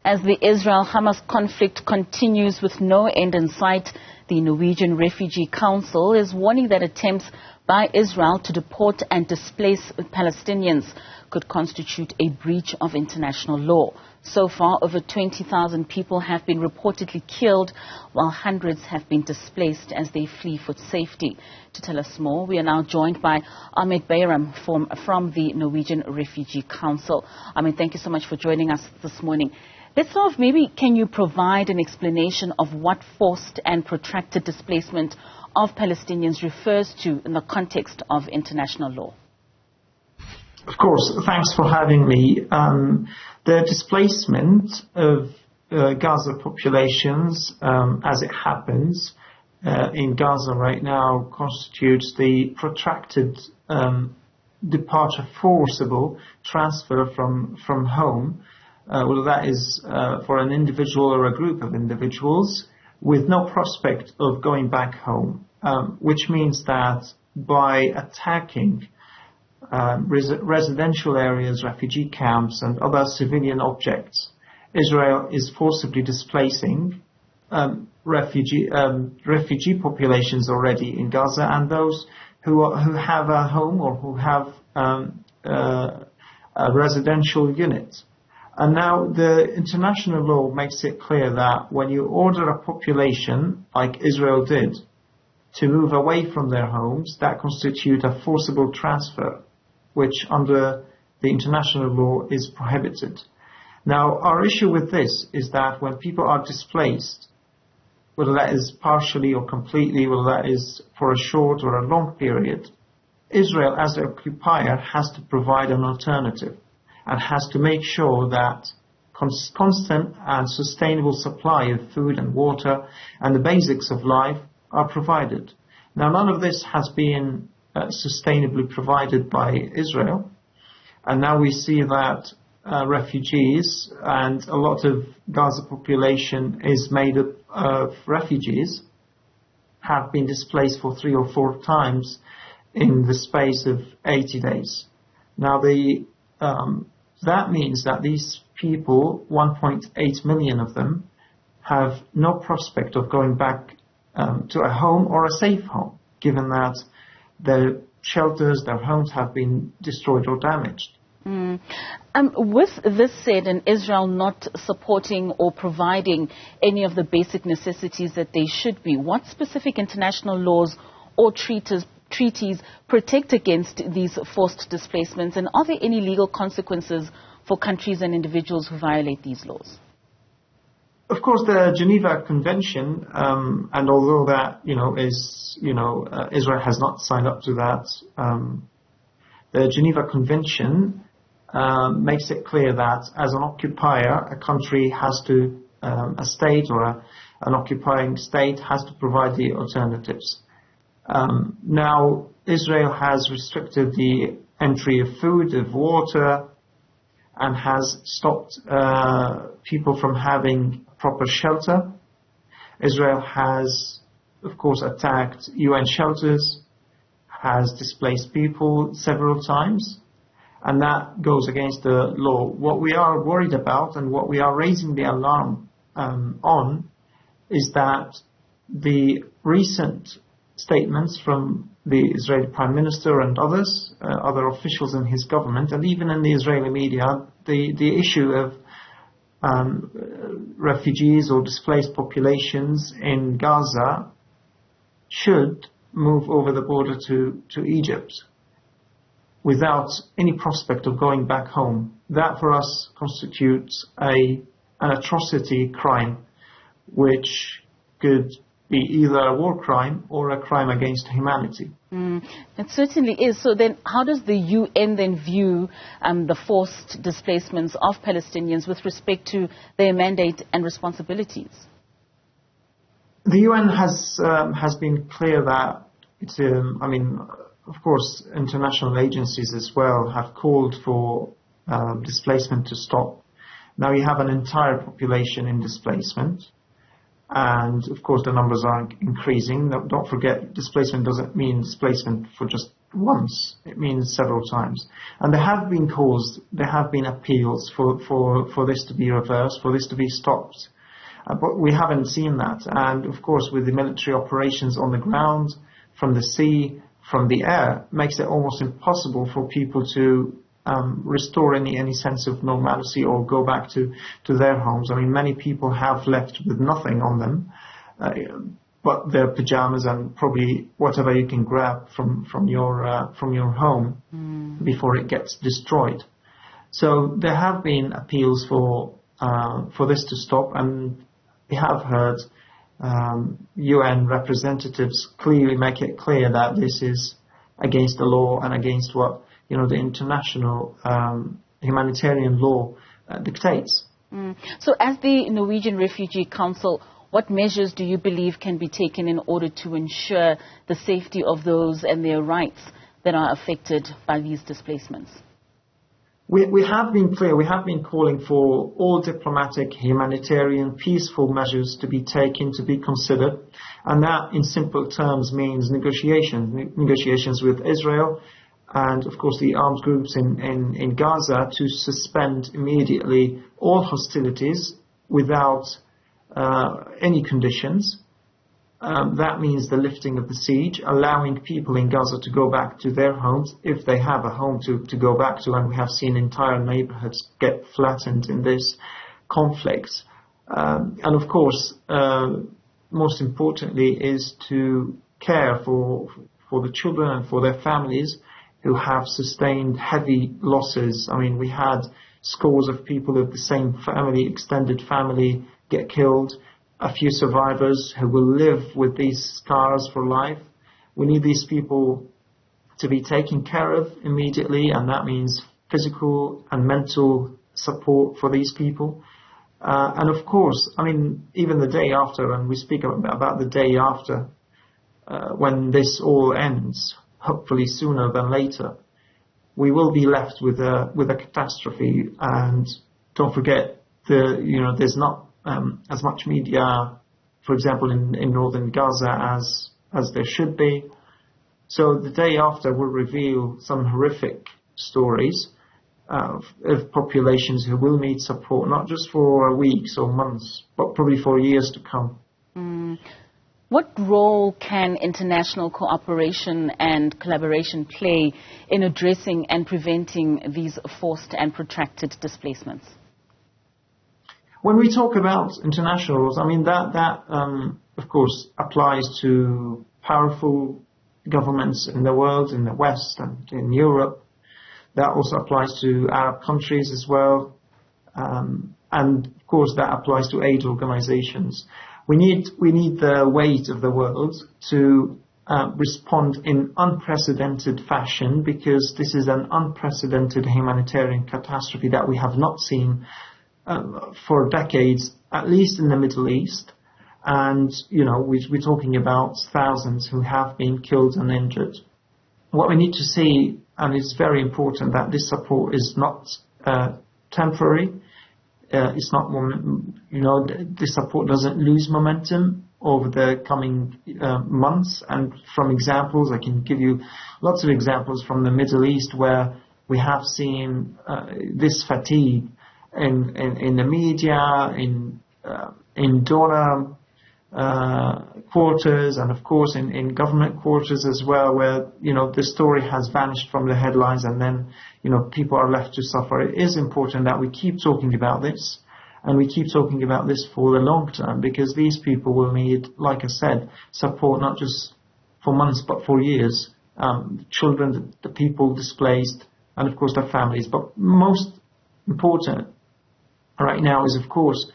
As the Israel-Hamas conflict continues with no end in sight, the Norwegian Refugee Council is warning that attempts by Israel to deport and displace Palestinians could constitute a breach of international law. So far, over 20,000 people have been reportedly killed, while hundreds have been displaced as they flee for safety. To tell us more, we are now joined by Ahmed Bayram from the Norwegian Refugee Council. Ahmed, thank you so much for joining us this morning. Let's start off, maybe can you provide an explanation of what forced and protracted displacement of Palestinians refers to in the context of international law? Of course, thanks for having me. The displacement of Gaza populations, as it happens in Gaza right now, constitutes the protracted departure, forcible transfer from home, whether that is for an individual or a group of individuals, with no prospect of going back home, which means that by attacking residential areas, refugee camps and other civilian objects, Israel is forcibly displacing refugee populations already in Gaza and those who have a home or who have a residential unit. And now the international law makes it clear that when you order a population, like Israel did, to move away from their homes, that constitutes a forcible transfer, which under the international law is prohibited. Now, our issue with this is that when people are displaced, whether that is partially or completely, whether that is for a short or a long period, Israel as the occupier has to provide an alternative and has to make sure that constant and sustainable supply of food and water and the basics of life are provided. Now, none of this has been sustainably provided by Israel, and now we see that refugees, and a lot of Gaza population is made up of refugees, have been displaced for 3 or 4 times in the space of 80 days. Now, that means that these people, 1.8 million of them, have no prospect of going back to a home or a safe home, given that their shelters, their homes have been destroyed or damaged. With this said, and Israel not supporting or providing any of the basic necessities that they should be, what specific international laws or treaties protect against these forced displacements, and are there any legal consequences for countries and individuals who violate these laws? Of course, the Geneva Convention, and although that Israel has not signed up to that, the Geneva Convention makes it clear that as an occupier, a country has to, a state or an occupying state has to provide the alternatives. Now, Israel has restricted the entry of food, of water, and has stopped people from having proper shelter. Israel has, of course, attacked UN shelters, has displaced people several times, and that goes against the law. What we are worried about and what we are raising the alarm on is that the recent statements from the Israeli Prime Minister and others, other officials in his government, and even in the Israeli media, the issue of refugees or displaced populations in Gaza should move over the border to Egypt without any prospect of going back home. That for us constitutes an atrocity crime, which could be either a war crime or a crime against humanity. It certainly is. So then how does the UN then view the forced displacements of Palestinians with respect to their mandate and responsibilities? The UN has been clear that it's, of course, international agencies as well have called for displacement to stop. Now you have an entire population in displacement. And of course, the numbers are increasing. Don't forget, displacement doesn't mean displacement for just once, it means several times. And there have been calls, there have been appeals for this to be reversed, for this to be stopped. But we haven't seen that. And of course, with the military operations on the ground, from the sea, from the air, makes it almost impossible for people to restore any sense of normalcy or go back to their homes. I mean, many people have left with nothing on them, but their pajamas and probably whatever you can grab from your home before it gets destroyed. So there have been appeals for this to stop, and we have heard UN representatives clearly make it clear that this is against the law and against what the international humanitarian law dictates. So as the Norwegian Refugee Council, what measures do you believe can be taken in order to ensure the safety of those and their rights that are affected by these displacements? We have been clear, we have been calling for all diplomatic, humanitarian, peaceful measures to be taken, to be considered. And that, in simple terms, means negotiations with Israel and, of course, the armed groups in Gaza to suspend immediately all hostilities without any conditions. That means the lifting of the siege, allowing people in Gaza to go back to their homes if they have a home to go back to, and we have seen entire neighborhoods get flattened in this conflict. And of course, most importantly, is to care for the children and for their families who have sustained heavy losses. I mean, we had scores of people of the same family, extended family, get killed. A few survivors who will live with these scars for life. We need these people to be taken care of immediately, and that means physical and mental support for these people. And of course, I mean, even the day after, and we speak about the day after, when this all ends, hopefully sooner than later, we will be left with a catastrophe. And don't forget, there's not as much media, for example, in northern Gaza as there should be. So the day after will reveal some horrific stories of populations who will need support, not just for weeks or months, but probably for years to come. What role can international cooperation and collaboration play in addressing and preventing these forced and protracted displacements? When we talk about international rules, I mean, that of course, applies to powerful governments in the world, in the West and in Europe. That also applies to Arab countries as well. And, of course, that applies to aid organizations. We need the weight of the world to respond in unprecedented fashion, because this is an unprecedented humanitarian catastrophe that we have not seen for decades, at least in the Middle East. And, we're talking about thousands who have been killed and injured. What we need to see, and it's very important, that this support is not temporary. It's not, this support doesn't lose momentum over the coming months. And from examples, I can give you lots of examples from the Middle East where we have seen this fatigue in the media, in donor quarters, and of course in government quarters as well, where the story has vanished from the headlines, and then people are left to suffer. It is important that we keep talking about this, and we keep talking about this for the long term, because these people will need, like I said, support not just for months but for years. The children, the people displaced, and of course their families. But most important right now is, of course,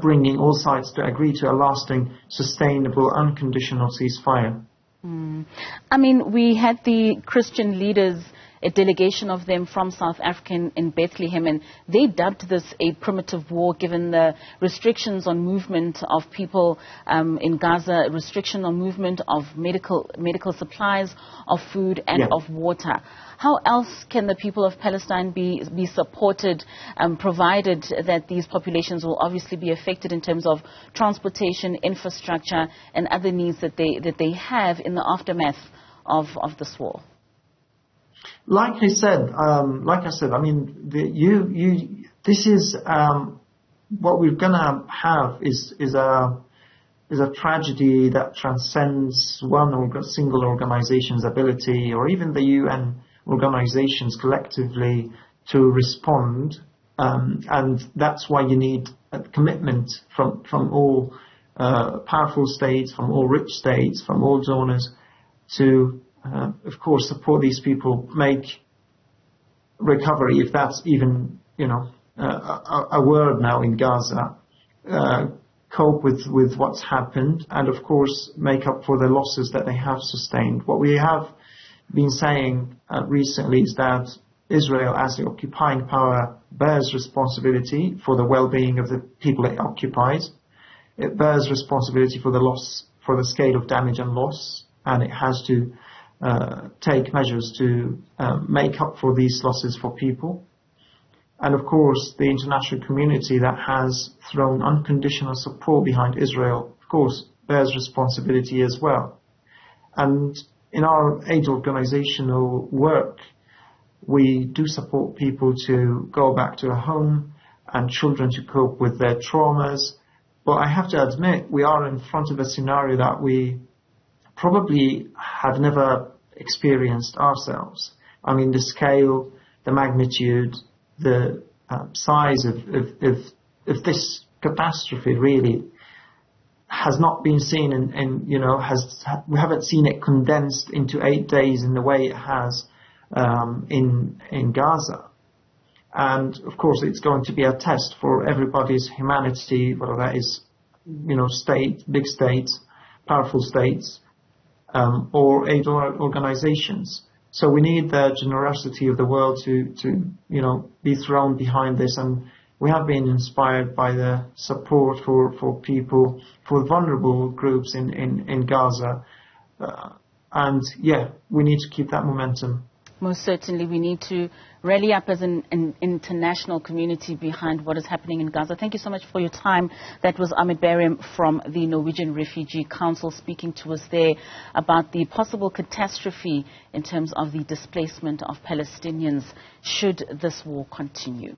bringing all sides to agree to a lasting, sustainable, unconditional ceasefire. I mean, we had the Christian leaders, a delegation of them from South Africa in Bethlehem, and they dubbed this a primitive war, given the restrictions on movement of people in Gaza, restriction on movement of medical supplies, of food and of water. How else can the people of Palestine be supported, provided that these populations will obviously be affected in terms of transportation, infrastructure, and other needs that they have in the aftermath of this war? Like I said, I mean, this is what we're gonna have is a tragedy that transcends single organization's ability, or even the UN organizations collectively, to respond. And that's why you need a commitment from all powerful states, from all rich states, from all donors, to of course support these people, make recovery, if that's even a word now in Gaza, cope with what's happened, and of course make up for the losses that they have sustained. What we have been saying recently is that Israel, as the occupying power, bears responsibility for the well-being of the people it occupies. It bears responsibility for the scale of damage and loss, and it has to take measures to make up for these losses for people. And of course, the international community that has thrown unconditional support behind Israel, of course, bears responsibility as well. And in our aid organizational work, we do support people to go back to a home and children to cope with their traumas. But I have to admit, we are in front of a scenario that we probably have never experienced ourselves. I mean, the scale, the magnitude, the size of this catastrophe really has not been seen, and we haven't seen it condensed into 8 days in the way it has in Gaza. And of course, it's going to be a test for everybody's humanity, whether that is, big states, powerful states, or aid organizations. So we need the generosity of the world to be thrown behind this, and we have been inspired by the support for people, for vulnerable groups in Gaza, and we need to keep that momentum. Most certainly, we need to rally up as an international community behind what is happening in Gaza. Thank you so much for your time. That was Ahmed Bayram from the Norwegian Refugee Council speaking to us there about the possible catastrophe in terms of the displacement of Palestinians should this war continue.